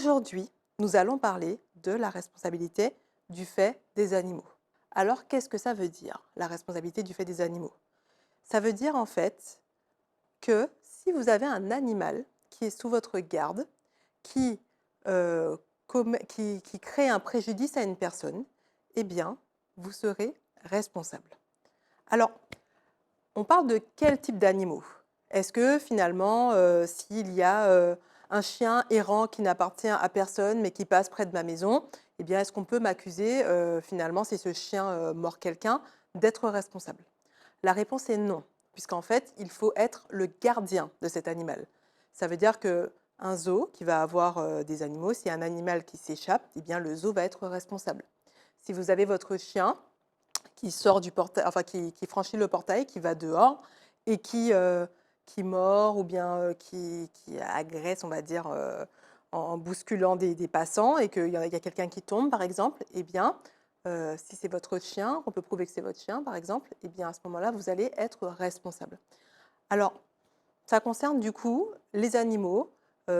Aujourd'hui, nous allons parler de la responsabilité du fait des animaux. Alors, qu'est-ce que ça veut dire, la responsabilité du fait des animaux? Ça veut dire en fait que si vous avez un animal qui est sous votre garde, qui, qui crée un préjudice à une personne, eh bien, vous serez responsable. Alors, on parle de quel type d'animaux? Est-ce que finalement, s'il y a, un chien errant qui n'appartient à personne, mais qui passe près de ma maison, eh bien, est-ce qu'on peut m'accuser, finalement, si ce chien, mord quelqu'un, d'être responsable? La réponse est non, puisqu'en fait, il faut être le gardien de cet animal. Ça veut dire qu'un zoo qui va avoir, des animaux, s'il y a un animal qui s'échappe, eh bien, le zoo va être responsable. Si vous avez votre chien qui sort du portail, enfin qui franchit le portail, qui va dehors et qui mord ou bien, qui agresse, on va dire, en bousculant des passants et qu'il y a quelqu'un qui tombe, par exemple, eh bien, si c'est votre chien, on peut prouver que c'est votre chien, par exemple, eh bien, à ce moment-là, vous allez être responsable. Alors, ça concerne du coup les animaux,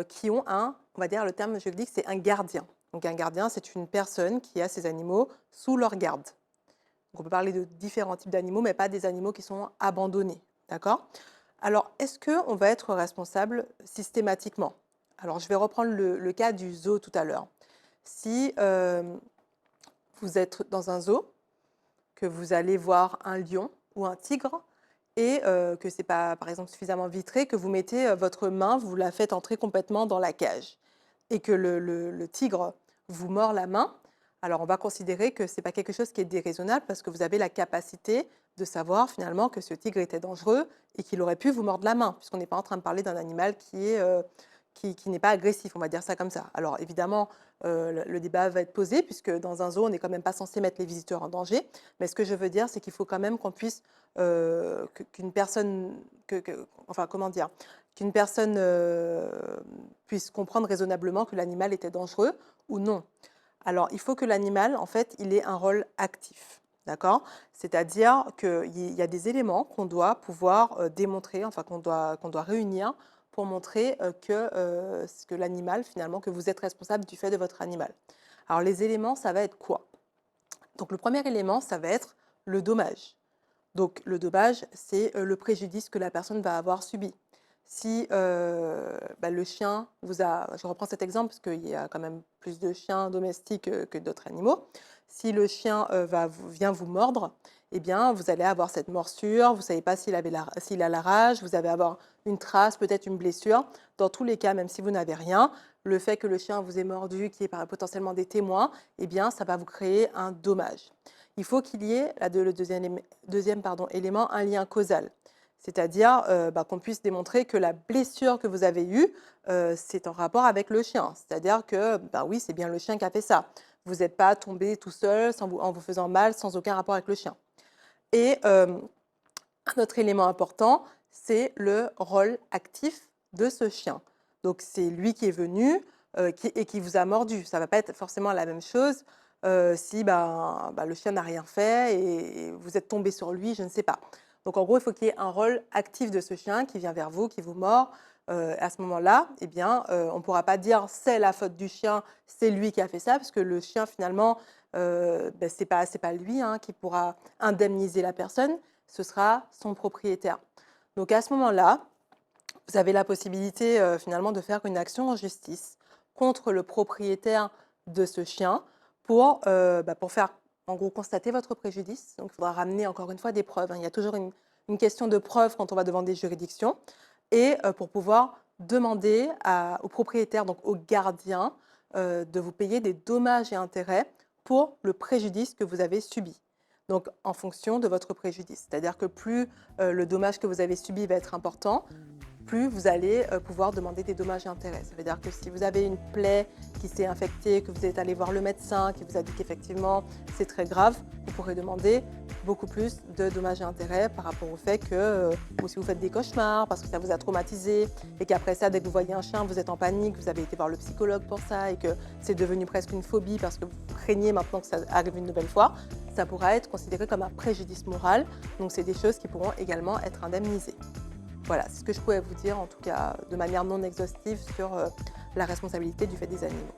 qui ont on va dire le terme juridique, c'est un gardien. Donc un gardien, c'est une personne qui a ses animaux sous leur garde. Donc on peut parler de différents types d'animaux, mais pas des animaux qui sont abandonnés, d'accord? Alors, est-ce qu'on va être responsable systématiquement? Alors, je vais reprendre le cas du zoo tout à l'heure. Si vous êtes dans un zoo, que vous allez voir un lion ou un tigre, et que ce n'est pas, par exemple, suffisamment vitré, que vous mettez votre main, vous la faites entrer complètement dans la cage, et que le tigre vous mord la main, alors on va considérer que ce n'est pas quelque chose qui est déraisonnable parce que vous avez la capacité de savoir finalement que ce tigre était dangereux et qu'il aurait pu vous mordre la main, puisqu'on n'est pas en train de parler d'un animal qui n'est pas agressif, on va dire ça comme ça. Alors évidemment, le débat va être posé, puisque dans un zoo, on n'est quand même pas censé mettre les visiteurs en danger. Mais ce que je veux dire, c'est qu'il faut quand même qu'on puisse, qu'une personne, enfin comment dire, qu'une personne puisse comprendre raisonnablement que l'animal était dangereux ou non. Alors, il faut que l'animal, en fait, il ait un rôle actif. D'accord? C'est-à-dire qu'il y a des éléments qu'on doit pouvoir démontrer, enfin qu'on doit réunir pour montrer que l'animal, finalement, que vous êtes responsable du fait de votre animal. Alors, les éléments, ça va être quoi? Donc, le premier élément, ça va être le dommage. Donc, le dommage, c'est le préjudice que la personne va avoir subi. Si le chien vous a, je reprends cet exemple parce qu'il y a quand même plus de chiens domestiques que d'autres animaux. Si le chien vient vous mordre, eh bien, vous allez avoir cette morsure, vous ne savez pas s'il a la rage, vous allez avoir une trace, peut-être une blessure. Dans tous les cas, même si vous n'avez rien, le fait que le chien vous ait mordu, qu'il y ait potentiellement des témoins, eh bien, ça va vous créer un dommage. Il faut qu'il y ait, le deuxième élément, un lien causal. C'est-à-dire qu'on puisse démontrer que la blessure que vous avez eue, c'est en rapport avec le chien. C'est-à-dire que, oui, c'est bien le chien qui a fait ça. Vous n'êtes pas tombé tout seul en vous faisant mal, sans aucun rapport avec le chien. Et un autre élément important, c'est le rôle actif de ce chien. Donc, c'est lui qui est venu et qui vous a mordu. Ça ne va pas être forcément la même chose si le chien n'a rien fait et vous êtes tombé sur lui, je ne sais pas. Donc, en gros, il faut qu'il y ait un rôle actif de ce chien qui vient vers vous, qui vous mord. À ce moment-là, eh bien, on ne pourra pas dire c'est la faute du chien, c'est lui qui a fait ça, parce que le chien, finalement, ce n'est pas lui qui pourra indemniser la personne, ce sera son propriétaire. Donc à ce moment-là, vous avez la possibilité finalement de faire une action en justice contre le propriétaire de ce chien pour faire en gros constater votre préjudice. Donc il faudra ramener encore une fois des preuves. Il y a toujours une question de preuve quand on va devant des juridictions. Et pour pouvoir demander au propriétaire, donc au gardien, de vous payer des dommages et intérêts pour le préjudice que vous avez subi. Donc en fonction de votre préjudice. C'est-à-dire que plus le dommage que vous avez subi va être important, plus vous allez pouvoir demander des dommages et intérêts. Ça veut dire que si vous avez une plaie qui s'est infectée, que vous êtes allé voir le médecin, qui vous a dit qu'effectivement c'est très grave, vous pourrez demander beaucoup plus de dommages et intérêts par rapport au fait que, ou si vous faites des cauchemars parce que ça vous a traumatisé et qu'après ça, dès que vous voyez un chien, vous êtes en panique, vous avez été voir le psychologue pour ça et que c'est devenu presque une phobie parce que vous craignez maintenant que ça arrive une nouvelle fois, ça pourra être considéré comme un préjudice moral. Donc c'est des choses qui pourront également être indemnisées. Voilà, c'est ce que je pouvais vous dire, en tout cas de manière non exhaustive sur la responsabilité du fait des animaux.